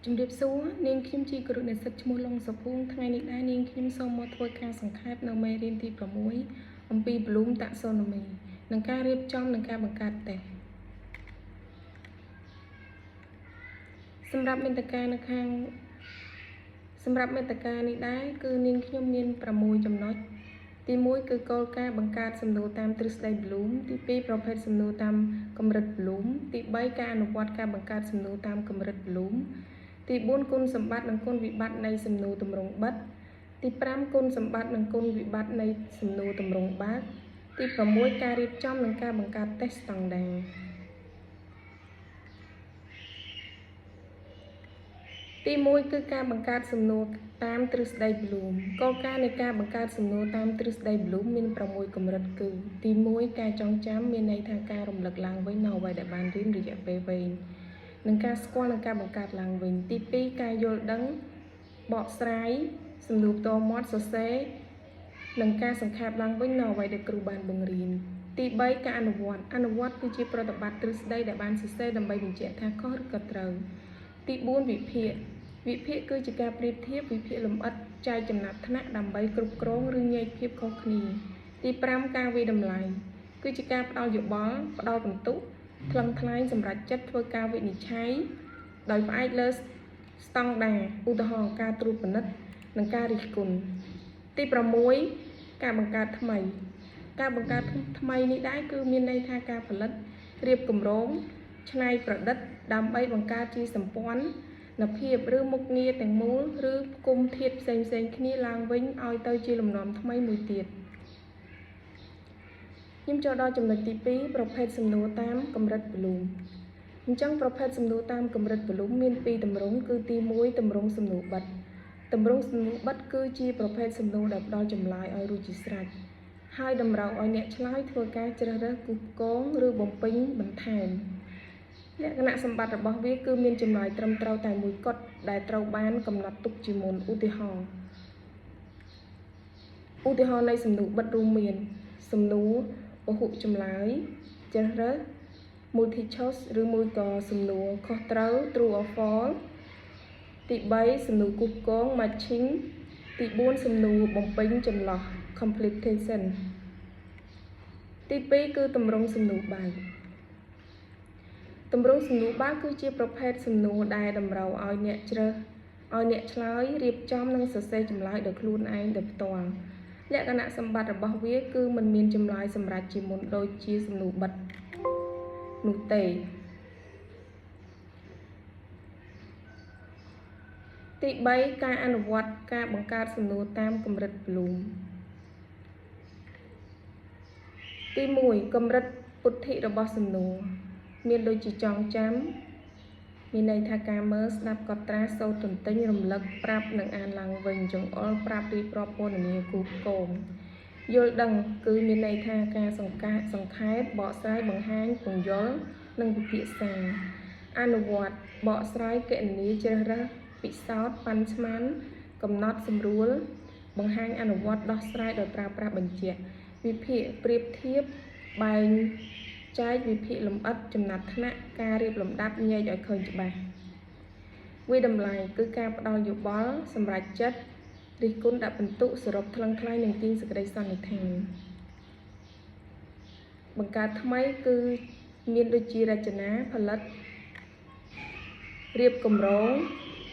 ជំរាបសួរនាងខ្ញុំជាគ្រូនិស្សិតឈ្មោះឡុងសុភួងថ្ងៃនេះដែរនាងខ្ញុំសូមមកធ្វើការសង្ខេបនៅមេរៀនទី6អំពី Bloom Taxonomy និងការរៀបចំនិងការបង្កើតតេស្តសម្រាប់មាតិកានេះដែរគឺនាងខ្ញុំមាន6ចំណុចទី1គឺគោលការណ៍បង្កើតសំណួរតាមទ្រឹស្ដី Bloom ទី2ប្រភេទសំណួរតាមកម្រិត Bloom ទី3ការអនុវត្តការបង្កើតសំណួរតាមកម្រិត Bloom ទី4គុណសម្បត្តិនិងគុណវិបត្តិនៃសំណួរទម្រង់បិទទី5គុណសម្បត្តិនិងគុណវិបត្តិនៃសំណួរទម្រង់បើកទី6ការរៀបចំនិងការបង្កើតតេស្តស្តង់ដារទី1គឺការបង្កើតសំណួរតាមទ្រឹស្ដី Bloom គោលការណ៍នៃការបង្កើតសំណួរតាមទ្រឹស្ដី Bloom មាន6កម្រិតគឺទី1ការចងចាំមានន័យថាការរំលឹកឡើងវិញនូវអ្វីដែលបានរៀនរយៈពេលវែងនិងការស្គាល់និងការបង្កើតឡើងវិញទី2ការយល់ដឹងបកស្រាយសំណួរផ្ទាល់មាត់សរសេរនិងការសង្ខេបឡើងវិញនូវអ្វីដែលគ្រូបានបង្រៀនទី3ការអនុវត្តគឺជាប្រតិបត្តិទ្រឹស្ដីដែលបានសរសេរដើម្បីបញ្ជាក់ថាខុសឬក៏ត្រូវទី4វិភាគគឺជាការប្រៀបធៀបវិភាគលម្អិតចែកចំណាត់ថ្នាក់ដើម្បីគ្រប់គ្រងឬញែកភាពខុសគ្នាទី5ការវិតម្លៃគឺជាការផ្ដល់យោបល់ផ្ដល់បន្ទុកថ្លឹងថ្លែងសម្រាប់ចិត្តធ្វើការវិនិច្ឆ័យដោយផ្អែកលើស្តង់ដារឧទាហរណ៍ការត្រួតពិនិត្យនិងការរិះគន់ទី6ការបង្កើតថ្មីនេះដែរគឺមានន័យថាការផលិតរៀបគម្រោងច្នៃប្រឌិតដើម្បីបង្កើតជាសម្ព័ន្ធភាពឬមុខងារទាំងមូលឬគុំធាតុផ្សេងគ្នាឡើងវិញឲ្យទៅជាលំនាំថ្មីមួយទៀតខ្ញុំចូលដល់ចំណុចទី2ប្រភេទសំណួរតាមកម្រិត Bloom អញ្ចឹងប្រភេទសំណួរតាមកម្រិត Bloom មាន2ទម្រង់គឺទី1ទម្រង់សំណួរបិទទម្រង់សំណួរបិទគឺជាប្រភេទសំណួរដែលផ្ដល់ចម្លើយឲ្យរួចជាស្រេចហើយតម្រូវឲ្យអ្នកឆ្លើយធ្វើការជ្រើសរើសគូសគងឬបំពេញបន្ថែមលក្ខណៈសម្បត្តិរបស់វាគឺមានចម្លើយត្រឹមត្រូវតែមួយគត់ដែលត្រូវបានកំណត់ទុកជាមុនឧទាហរណ៍នៃសំណួរបិទរួមមានសំណួរពហុចម្លើយជ្រើសរើស multiple choice ឬមួយក៏សំណួរខុសត្រូវ true or false ទី3សំណួរគូសគង matching ទី4សំណួរបំពេញចន្លោះ completion ទី2គឺទម្រង់សំណួរបើកទម្រង់សំណួរបើកគឺជាប្រភេទសំណួរដែលតម្រូវឲ្យអ្នកឆ្លើយរៀបចំនិងសរសេរចម្លើយដោយខ្លួនឯងដោយផ្ទាល់លក្ខណៈសម្បត្តិរបស់វាគឺមិនមានចម្លើយសម្រាប់ជាមុនដូចជាសំណួរបិទនោះទេទី3ការអនុវត្តការបង្កើតសំណួរតាមកម្រិត Bloom ទី1កម្រិតពុទ្ធិរបស់សំណួរមានដូចជាចងចាំមានន័យថាការមើលស្ដាប់កត់ត្រាសូត្រទន្ទិញរំលឹកប្រាប់និងអានឡើងវិញចង្អុលប្រាប់រៀបរាប់ពណ៌នាគូសគងយល់ដឹងគឺមានន័យថាការសង្ខេបបកស្រាយបង្ហាញពន្យល់និងពិភាក្សាអនុវត្តបកស្រាយគណនាជ្រើសរើសពិសោធន៍ប៉ាន់ស្មានកំណត់សម្រួលបង្ហាញអនុវត្តដោះស្រាយដោយប្រើប្រាស់បញ្ជាក់វិភាគប្រៀបធៀបបែងចែកវិភាគលម្អិតចំណាត់ថ្នាក់ការរៀបលំដាប់ញែកឲ្យឃើញច្បាស់វិតម្លៃគឺការផ្ដល់យោបល់សម្រាប់ចិត្តរិះគន់ដាក់ពិន្ទុសរុបថ្លឹងថ្លែងនិងទាញសេចក្តីសន្និដ្ឋានបង្កើតថ្មីគឺមានដូចជារចនាផលិតរៀបគម្រោង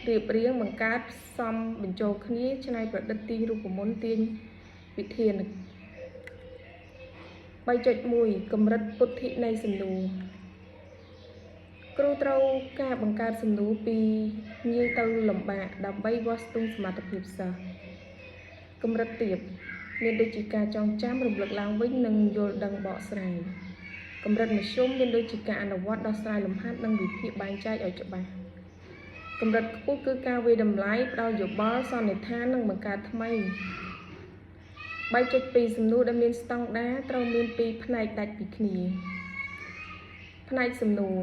រៀបរៀងបង្កើតផ្សំបញ្ចូលគ្នាច្នៃប្រឌិតទាញរូបមន្តទាញវិធាន3.1 កម្រិតពុទ្ធិនៃសំណួរគ្រូត្រូវការបង្កើតសំណួរពីងាយទៅលំបាកដើម្បីវាស់ស្ទង់សមត្ថភាពសិស្សកម្រិតទាបមានដូចជាការចងចាំរំលឹកឡើងវិញនិងយល់ដឹងបកស្រាយកម្រិតមធ្យមមានដូចជាការអនុវត្តដោះស្រាយលំហាត់និងវិភាគបែងចែកឲ្យច្បាស់កម្រិតខ្ពស់គឺការវាយតម្លៃផ្ដល់យោបល់សន្និដ្ឋាននិងបង្កើតថ្មី3.2 សំណួរដែលមានស្តង់ដារត្រូវមាន2ផ្នែកដាច់ពីគ្នាផ្នែកសំណួរ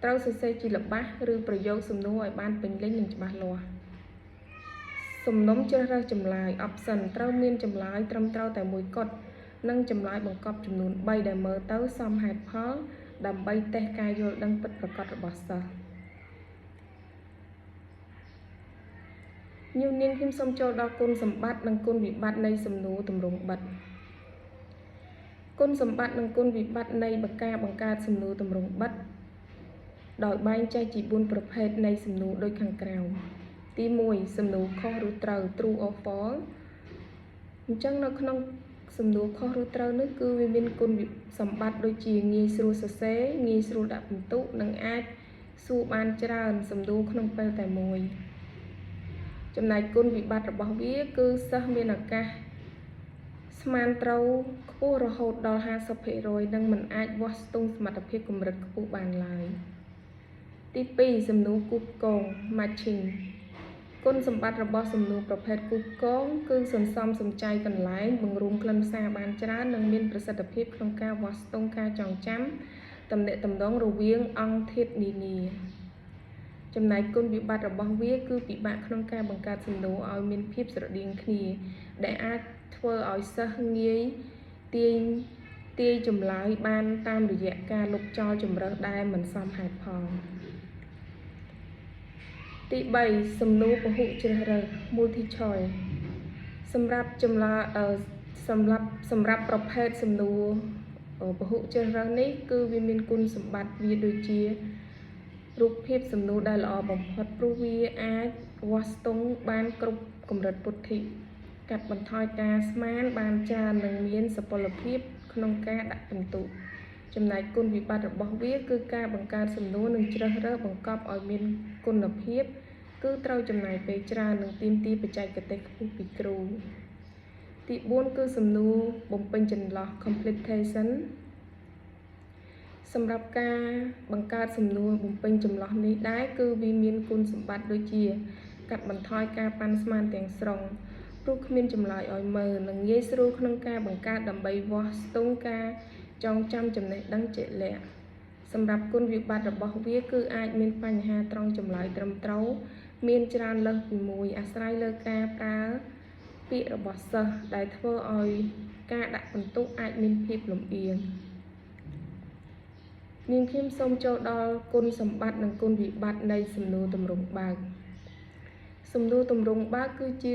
ត្រូវសរសេរជាល្បះឬប្រយោគសំណួរឲ្យបានពេញលេញនិងច្បាស់លាស់សំណុំជ្រើសរើសចម្លើយ option ត្រូវមានចម្លើយត្រឹមត្រូវតែមួយគត់និងចម្លើយបង្កប់ចំនួន3ដែលមើលទៅសមហេតុផលដើម្បីតេស្តការយល់ដឹងពិតប្រាកដរបស់សិស្ស nhiều niên kim sông châu đo côn sầm bát nâng côn bị bát nay sầm nú tầm rồng bát côn sầm bát nâng côn bị bát nay bậc ca bằng ca sầm nú tầm rồng bát đòi bay trai chỉ buônประเภท nay sầm nú đôi khang cào tí mùi sầm nú kho rú trầu true or false chẳng nó không sầm nú kho rú trầu nước cứ vì bên côn bị sầm bát đôi chỉ nghi sưu sê nghi sưu đạp tụ nâng ai su ban tràn sầm nú không phải tại mùiចំណែកគុណវិបត្តិរបស់វាគឺសិស្សមានឱកាសស្មានត្រូវខ្ពស់រហូតដល់ 50% និងមិនអាចវាស់ស្ទង់សមត្ថភាពកម្រិតខ្ពស់បានឡើយទី2សំណួរគូសកង matching គុណសម្បត្តិរបស់សំណួរប្រភេទគូសកងគឺសន្សំសំចៃកន្លែងបង្រួមខ្លឹមសារបានច្រើននិងមានប្រសិទ្ធភាពក្នុងការវាស់ស្ទង់ការចងចាំទំនាក់ទំនងរវាងអង្គធាតុនានាចំណែកគុណវិបត្តិរបស់វាគឺពិបាកក្នុងការបង្កើតសំណួរឲ្យមានភាពស្រដៀងគ្នាដែលអាចធ្វើឲ្យសិស្សងាយទាយចម្លើយបានតាមរយៈការលុបចោលជម្រើសដែលមិនសមហេតុផលទី3សំណួរពហុជ្រើសរើស multi choice សម្រាប់ប្រភេទសំណួរពហុជ្រើសរើសនេះគឺវាមានគុណសម្បត្តិវាដូចជារូបភាពសំណួរដែលល្អបំផុតព្រោះវាអាចវាស់ស្ទង់បានគ្រប់កម្រិតពុទ្ធិកាត់បន្ថយការស្មានបានច្រើននិងមានសុពលភាពក្នុងការដាក់ពិន្ទុចំណែកគុណវិបត្តិរបស់វាគឺការបង្កើតសំណួរនិងជ្រើសរើសបង្កប់ឲ្យមានគុណភាពគឺត្រូវចំណាយពេលច្រើននិងទាមទារបច្ចេកទេសខ្ពស់ពីគ្រូទី4គឺសំណួរបំពេញចន្លោះ completion សម្រាប់ការបង្កើតសំណួរបំពេញចន្លោះនេះដែរគឺវាមានគុណសម្បត្តិដូចជាកាត់បន្ថយការប៉ាន់ស្មានទាំងស្រុងព្រោះគ្មានចម្លើយឲ្យមើលនិងងាយស្រួលក្នុងការបង្កើតដើម្បីវាស់ស្ទង់ការចងចាំចំណេះដឹងជាក់លាក់សម្រាប់គុណវិបត្តិរបស់វាគឺអាចមានបញ្ហាត្រង់ចម្លើយត្រឹមត្រូវមានច្រើនលើសពីមួយអាស្រ័យលើការប្រើពាក្យរបស់សិស្សដែលធ្វើឲ្យការដាក់ពិន្ទុអាចមានភាពលំអៀងនាងខ្ញុំសូមចូលដល់គុណសម្បត្តិនិងគុណវិបត្តិនៃសំណួរទម្រង់បើកសំណួរទម្រង់បើកគឺជា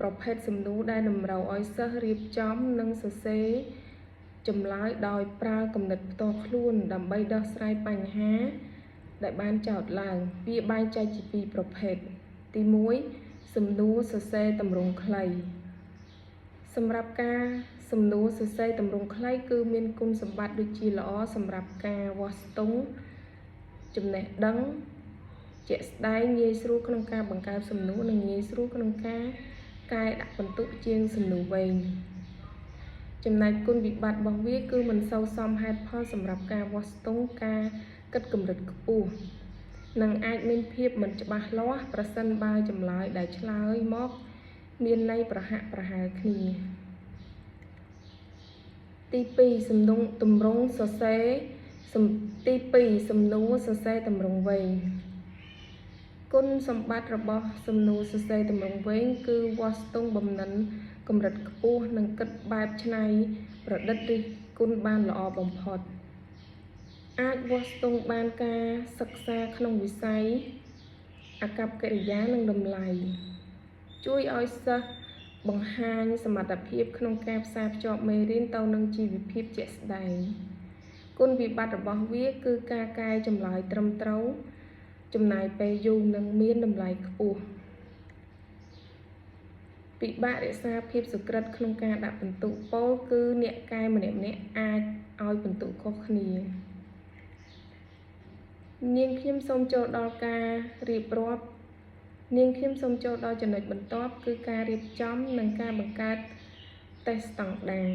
ប្រភេទសំណួរដែលតម្រូវឲ្យសិស្សរៀបចំនិងសរសេរចម្លើយដោយប្រើគំនិតផ្ទាល់ខ្លួនដើម្បីដោះស្រាយបញ្ហាដែលបានចោទឡើងវាបែងចែកជាពីរប្រភេទទី1សំណួរសរសេរទម្រង់ខ្លីសម្រាប់ការសំណួរសរសេរទម្រង់ខ្លីគឺមានគុណសម្បត្តិដូចជាល្អសម្រាប់ការវាស់ស្ទង់ចំណេះដឹងជាក់ស្ដែងងាយស្រួលក្នុងការបង្កើតសំណួរនិងងាយស្រួលក្នុងការកែដាក់ពិន្ទុជាងសំណួរវែងចំណែកគុណវិបត្តិរបស់វាគឺមិនសូវសមហេតុផលសម្រាប់ការវាស់ស្ទង់ការគិតកម្រិតខ្ពស់និងអាចមានភាពមិនច្បាស់លាស់ប្រសិនបើចម្លើយដែលឆ្លើយមកមានន័យប្រហាក់ប្រហែលគ្នាទី2សំណួរទម្រង់សរសេរទី2សំណួរសរសេរទម្រង់វែងគុណសម្បត្តិរបស់សំណួរសរសេរទម្រង់វែងគឺវាស់ស្ទង់បំណិនកម្រិតខ្ពស់និងគិតបែបច្នៃប្រឌិតរិះគន់បានល្អបំផុតអាចវាស់ស្ទង់បានការសិក្សាក្នុងវិស័យអាកប្បកិរិយានិងតម្លៃជួយឲ្យសិស្សបង្ហាញសមត្ថភាពក្នុងការផ្សារភ្ជាប់មេរៀនទៅនឹងជីវភាពជាក់ស្ដែងគុណវិបត្តិរបស់វាគឺការកែចម្លើយត្រឹមត្រូវចំណាយពេលយូរនិងមានតម្លៃខ្ពស់ពិបាករក្សាភាពសុក្រិតក្នុងការដាក់ពិន្ទុពោលគឺអ្នកកែម្នាក់ៗអាចឲ្យពិន្ទុខុសគ្នានាងខ្ញុំសូមចូលដល់ការរៀបរាប់នាងខ្ញុំសូមចូលដល់ចំណុចបន្ទាប់គឺការរៀបចំនិងការបង្កើតតេស្តស្តង់ដារ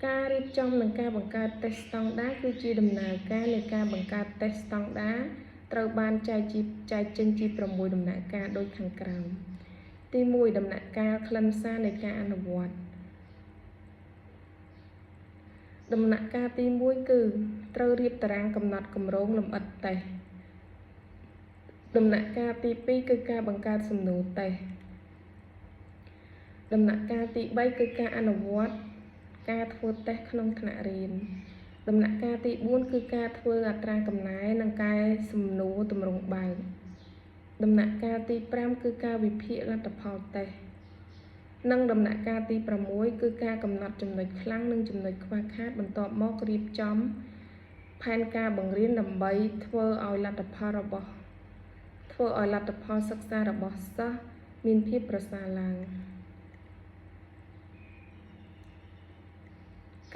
ការរៀបចំនិងការបង្កើតតេស្តស្តង់ដារគឺជាដំណើរការនៃការបង្កើតតេស្តស្តង់ដារត្រូវបានចែកចេញជា6ដំណាក់កាលដូចខាងក្រោមទី1ដំណាក់កាលខ្លឹមសារនៃការអនុវត្តដំណាក់កាលទី1គឺត្រូវរៀបតារាងកំណត់គម្រោងលម្អិតតេស្តដំណាក់កាលទី2គឺការបង្កើតសំណួរតេស្តដំណាក់កាលទី3គឺការអនុវត្តការធ្វើតេស្តក្នុងថ្នាក់រៀនដំណាក់កាលទី4គឺការធ្វើអត្រាកំណែនិងកែសំណួរទម្រង់បើក ដំណាក់កាលទី5គឺការវិភាគលទ្ធផលតេស្តនិងដំណាក់កាលទី6គឺការកំណត់ចំណុចខ្លាំងនិងចំណុចខ្វះខាតបន្ទាប់មករៀបចំផែនការបង្រៀនដើម្បីធ្វើឲ្យលទ្ធផលសិក្សារបស់សិស្សមានភាពប្រសើរឡើង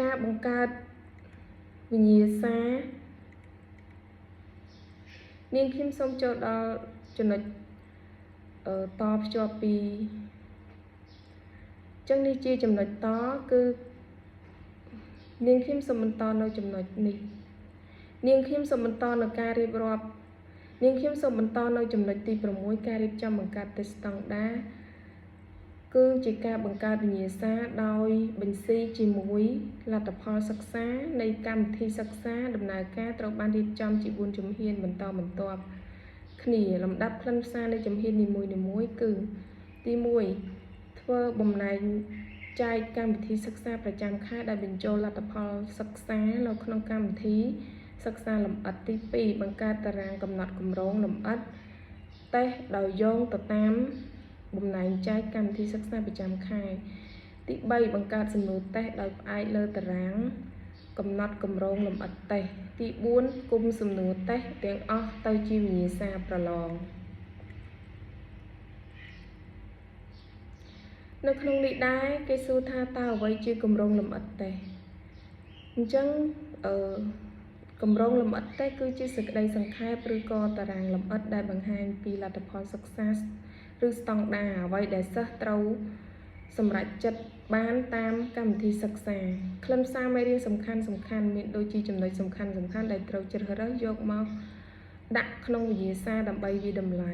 ការបង្កើតវិញ្ញាសានាងខ្ញុំសូមចូលដល់ចំណុចតភ្ជាប់ពីចឹងនេះជាចំណុចតគឺនាងខ្ញុំសូមបន្តនៅចំណុចនេះនាងខ្ញុំសូមបន្តនៅការរៀបរាប់នាងខ្ញុំសូមបន្តនៅចំណុចទី6ការរៀបចំបង្កើតតេស្តស្តង់ដារគឺជាការបង្កើតវិញ្ញាសាដោយបញ្ស៊ីជាមួយលទ្ធផលសិក្សានៃកម្មវិធីសិក្សាដំណើរការត្រូវបានរៀបចំជា4ជំហានបន្តបន្ទាប់គ្នាលំដាប់ខ្លឹមសារនៃជំហាននីមួយៗគឺទី1ធ្វើបំណែកចែកកម្មវិធីសិក្សាប្រចាំខែដែលបញ្ចូលលទ្ធផលសិក្សានៅក្នុងកម្មវិធីសិក្សាលម្អិតទី2បង្កើតតារាងកំណត់គម្រោងលម្អិតតេស្តដោយយោងទៅតាមបំណែកចែកកម្មវិធីសិក្សាប្រចាំខែទី3បង្កើតសំណួរតេស្តដោយផ្អែកលើតារាងកំណត់គម្រោងលម្អិតតេស្តទី4គុំសំណួរតេស្តទាំងអស់ទៅជាវិញ្ញាសាប្រឡងនៅក្នុងនេះដែរគេសួរថាតើអ្វីជាគម្រោងលម្អិតតេស្តអញ្ចឹងគម្រោងលម្អិតតេស្តគឺជាសេចក្តីសង្ខេបឬក៏តារាងលម្អិតដែលបង្ហាញពីលទ្ធផលសិក្សាឬស្តង់ដារអ្វីដែលសិស្សត្រូវសម្រេចចិត្តបានតាមកម្មវិធីសិក្សាខ្លឹមសារមេរៀនសំខាន់មានដូចជាចំណុចសំខាន់ដែលត្រូវជ្រើសរើសយកមកដាក់ក្នុងវិញ្ញាសាដើម្បីវិតម្លៃ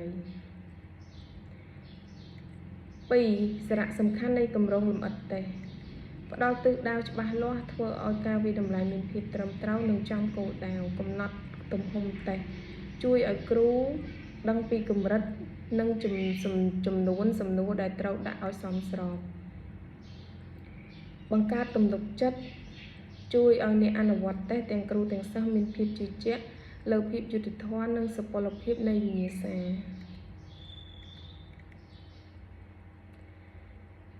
2សារៈសំខាន់នៃគម្រោងលម្អិតតេស្តផ្ដល់ទិសដៅច្បាស់លាស់ធ្វើឲ្យការវិតម្លៃមានភាពត្រឹមត្រូវនិងចំគោលដៅកំណត់ទំហំតេស្តជួយឲ្យគ្រូដឹងពីកម្រិតនិងចំនួនសំណួរដែលត្រូវដាក់ឲ្យសមស្របបង្កើតទំនុកចិត្តជួយឲ្យអ្នកអនុវត្តតេស្តទាំងគ្រូទាំងសិស្សមានភាពជឿជាក់លើភាពយុត្តិធម៌និងសុពលភាពនៃវិញ្ញាសា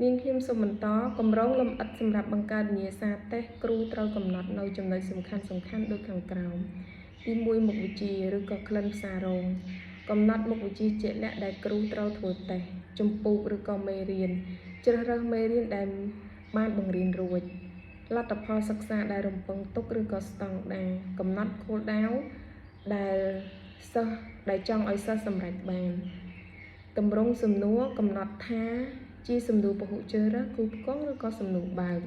នាងខ្ញុំសូមបន្តគម្រោងលម្អិតសម្រាប់បង្កើតវិញ្ញាសាតេស្តគ្រូត្រូវកំណត់នៅចំណុចសំខាន់ដូចខាងក្រោមទី1មុខវិជ្ជាឬក៏ក្លិនផ្សាររងកំណត់មុខវិជ្ជាជាក់លាក់ដែលគ្រូត្រូវធ្វើតេស្តចម្ពោះឬក៏មេរៀនជ្រើសរើសមេរៀនដែលបានបង្រៀនរួចលទ្ធផលសិក្សាដែលរំពឹងទុកឬក៏ស្តង់ដារកំណត់គោលដៅដែលចង់ឲ្យសិស្សសម្រេចបានទម្រង់សំណួរកំណត់ថាជាសំណួរពហុជ្រើសរើសគូផ្គងឬក៏សំណួរបើក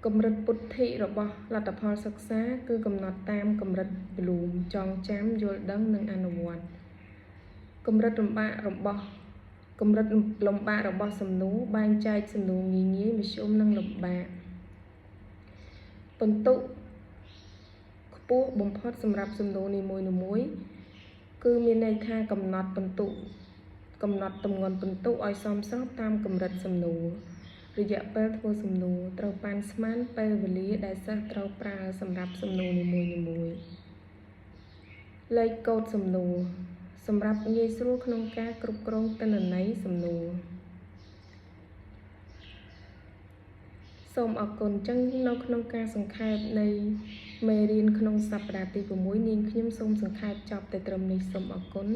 កម្រិតពុទ្ធិរបស់លទ្ធផលសិក្សាគឺកំណត់តាមកម្រិត Bloom ចងចាំយល់ដឹងនិងអនុវត្តកម្រិតលំបាករបស់សំណួរបែងចែកសំណួរងាយមធ្យមនិងលំបាកពិន្ទុខ្ពស់បំផុតសម្រាប់សំណួរនីមួយគឺមានន័យថាកំណត់ទម្ងន់ពិន្ទុឲ្យសមស្របតាមកម្រិតសំណួររយៈពេលធ្វើសំណួរត្រូវប៉ាន់ស្មានពេលវេលាដែលសិស្សត្រូវប្រើសម្រាប់សំណួរនីមួយលេខកូដសំណួរសម្រាប់ងាយស្រួលក្នុងការគ្រប់គ្រងទិន្នន័យសំណួរសូមអរគុណចឹងនៅក្នុងការសង្ខេបនៃមេរៀនក្នុងសប្តាហ៍ទី6នាងខ្ញុំសូមសង្ខេបចប់តែត្រឹមនេះសូមអរគុណ